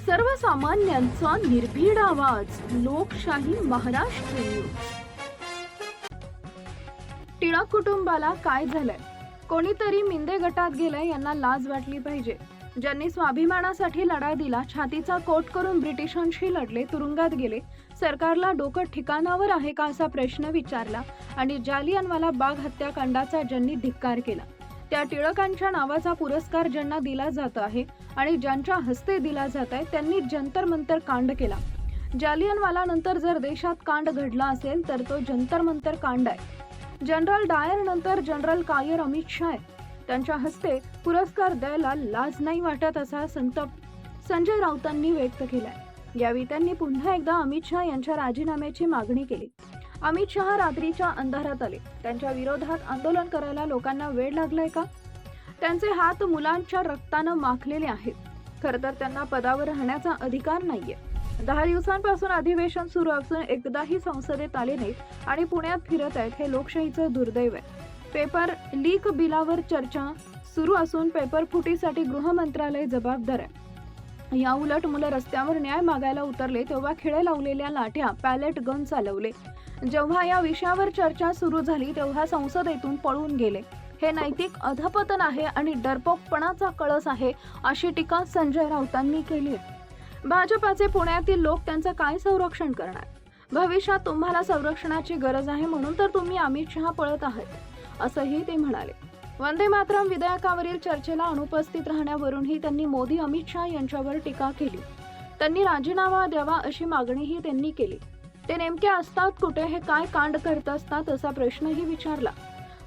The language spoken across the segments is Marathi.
सर्वसामान्यांचा निर्भीड आवाज, लोकशाही महाराष्ट्र न्यूज. टिळक कुटुंबाला काय झालंय? कोणीतरी मिंदे गटात गेलंय, यांना लाज वाटली पाहिजे. ज्यांनी स्वाभिमानासाठी लढा दिला, छातीचा कोट करून ब्रिटिशांशी लढले, तुरुंगात गेले, सरकारला डोकं ठिकाणावर आहे का असा प्रश्न विचारला आणि जालियनवाला बाग हत्याकांडाचा ज्यांनी धिक्कार केला, त्या टिळकांच्या नावाचा पुरस्कार ज्यांना दिला जात आहे आणि ज्यांच्या हस्ते दिला जात आहे त्यांनी जंतर मंतर कांड केला. जालियनवाला नंतर जर देशात कांड घडला असेल तर तो जंतर मंतर कांड आहे. जनरल डायर नंतर जनरल कायर अमित शाह त्यांच्या हस्ते पुरस्कार द्यायला लाज नाही वाटत असा संताप संजय राऊतांनी व्यक्त केलाय. यावेळी त्यांनी पुन्हा एकदा अमित शाह यांच्या राजीनाम्याची मागणी केली. अमित शाह रात्रीच्या अंधारात आले. त्यांच्या विरोधात आंदोलन करायला लोकांना वेळ लागलाय का? त्यांचे हात मुलांच्या रक्तानं माखलेले आहेत. खरं तर त्यांना पदावर राहण्याचा अधिकार नाहीये. 10 दिवसांपासून अधिवेशन सुरू असून एकदाही संसदेत आले नाहीत आणि पुण्यात फिरत आहेत. हे लोकशाहीचं दुर्दैव आहे. पेपर लीक बिलावर चर्चा सुरू असून पेपर फुटीसाठी गृह मंत्रालय जबाबदार आहे. या उलट मुलं रस्त्यावर न्याय मागायला उतरले तेव्हा खिळे लावलेल्या लाठ्या, पॅलेट गन चालवले. जेव्हा या विषयावर चर्चा सुरू झाली तेव्हा संसदेतून पळून गेले. हे नैतिक अधपतन आहे आणि डरपोकपणाचा कळस आहे अशी टीका संजय राऊतांनी केली आहे. भाजपाचे पुण्यातील लोक त्यांचं काय संरक्षण करणार? भविष्यात तुम्हाला संरक्षणाची गरज आहे म्हणून तर तुम्ही अमित शहा पळत आहात असंही ते म्हणाले. वंदे मातरम विधेयकावरील चर्चेला अनुपस्थित राहण्यावरूनही त्यांनी मोदी अमित शहा यांच्यावर टीका केली. त्यांनी राजीनामा द्यावा अशी मागणीही त्यांनी केली. ते नेमके असतात कुठे? हे काय कांड करत असतात असा प्रश्नही विचारला.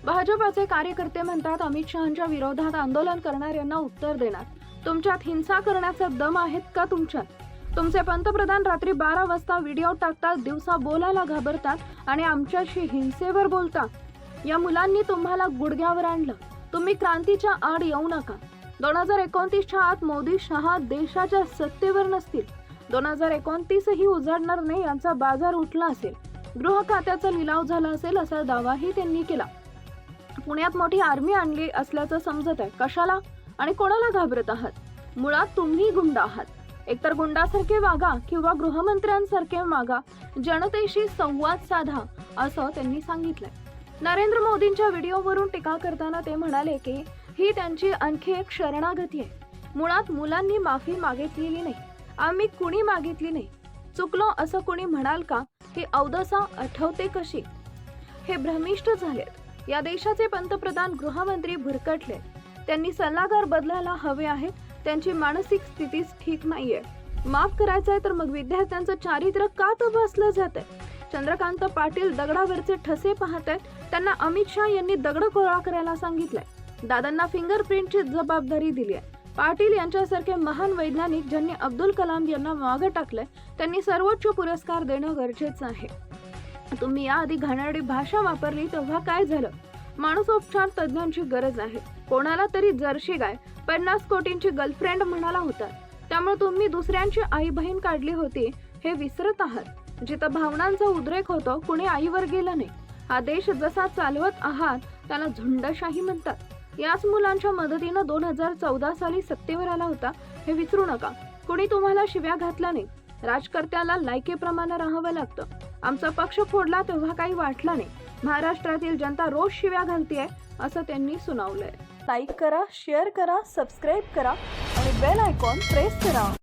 भाजपाचे कार्यकर्ते म्हणतात अमित शहांच्या विरोधात आंदोलन करणाऱ्यांना उत्तर देणार. तुमच्यात हिंसा करण्याचा दम आहेत का तुमच्यात? तुमचे पंतप्रधान रात्री 12 वाजता व्हिडिओ टाकतात, दिवसा बोलायला घाबरतात आणि आमच्याशी हिंसेवर बोलतात. या मुलांनी तुम्हाला गुडघ्यावर आणलं. तुम्ही क्रांतीच्या आड येऊ नका. 2029च्या आत मोदी शहा देशाच्या सत्तेवर नसतील. 2029 ही उजाडणार नाही यांचा बाजार उठला असेल. गृह खात्याचा लिलाव झाला असेल असा दावाही त्यांनी केला. पुण्यात मोठी आर्मी आणली असल्याचं समजत आहे. कशाला आणि कोणाला घाबरत आहात? मुळात तुम्ही गुंड आहात. एकतर गुंडासारखे वागा किंवा गृहमंत्र्यांसारखे वागा. जनतेशी संवाद साधा असं त्यांनी सांगितलंय. नरेंद्र मोदींच्या व्हिडिओवरून टीका करताना ते म्हणाले की ही त्यांची आणखी एक शरणागती आहे. मुळात मुलांनी माफी मागितलेली नाही. आम्ही कुणी मागितली नाही. चुकलो असं कुणी म्हणाल का? ही अवदसा आठवते कशी? हे भ्रमिष्ट झालेत. या देशाचे पंतप्रधान गृहमंत्री भुरकटले. त्यांनी सल्लागार बदलायला हवे आहेत. त्यांची मानसिक स्थितीच ठीक नाहीये. माफ करायचंय तर मग विद्यार्थ्यांचं चारित्र्य का तपासलं जातंय? चंद्रकांत पाटील दगडावरचे ठसे पाहत आहेत. त्यांना अमित शहा यांनी दगड गोळा करायला सांगितलंय. दादांना फिंगरप्रिंटची जबाबदारी दिली आहे. पाटील यांच्यासारखे महान वैज्ञानिक ज्यांनी अब्दुल कलाम यांना मागे टाकलंय त्यांनी सर्वोच्च पुरस्कार देणं गरजेचं आहे. तुम्ही याआधी घाणेरडी भाषा वापरली तेव्हा काय झालं? मानसोपचार तज्ञांची गरज आहे. कोणाला तरी जर्सी गाय 50 कोटींची गर्लफ्रेंड म्हणाला होता. त्यामुळे तुम्ही दुसऱ्यांची आई बहीण काढली होती हे विसरत आहात. जिथं भावनांचा उद्रेक होतो कुणी आईवर गेलं नाही. हा देश जसा चालवत आहात त्याला झुंडशाही म्हणतात. याच मुलांच्या मदतीनं 2014 साली सत्तेवर आला होता हे विसरू नका. कुणी तुम्हाला शिव्या घातला नाही. राजकर्त्याला लायकीप्रमाणे राहावं लागतं. आमचा पक्ष फोडला तेव्हा काही वाटलं नाही. महाराष्ट्रातील जनता रोज शिव्या घालतीये असं त्यांनी सुनावलंय. लाईक करा, शेअर करा, सबस्क्राईब करा आणि बेल आयकॉन प्रेस करा.